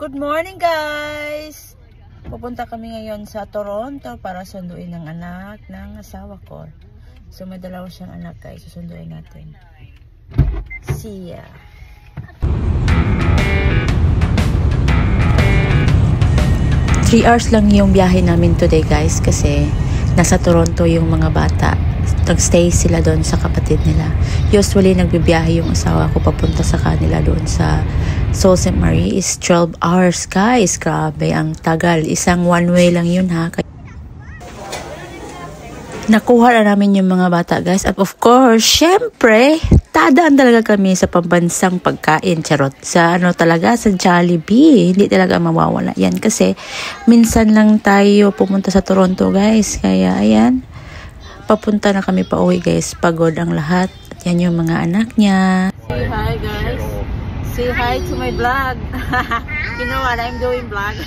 Good morning guys! Pupunta kami ngayon sa Toronto para sunduin ang anak ng asawa ko. So may dalawa siyang anak guys, susunduin natin. See ya! Three hours lang yung biyahe namin today guys kasi nasa Toronto yung mga bata. Nag-stay sila doon sa kapatid nila. Usually nagbibiyahe yung asawa ko papunta sa kanila doon sa Sault Ste. Marie is 12 hours guys. Grabe, ang tagal. Isang one way lang yun ha. Nakuha na namin yung mga bata guys. At of course, syempre, tadaan talaga kami sa pambansang pagkain. Charot. Sa talaga, sa Jollibee. Hindi talaga mawawala yan. Kasi minsan lang tayo pumunta sa Toronto guys. Kaya ayan, papunta na kami pa uwi guys. Pagod ang lahat. At yan yung mga anak niya. Say hi guys. Say hi to my vlog. You know what? I'm doing vlog.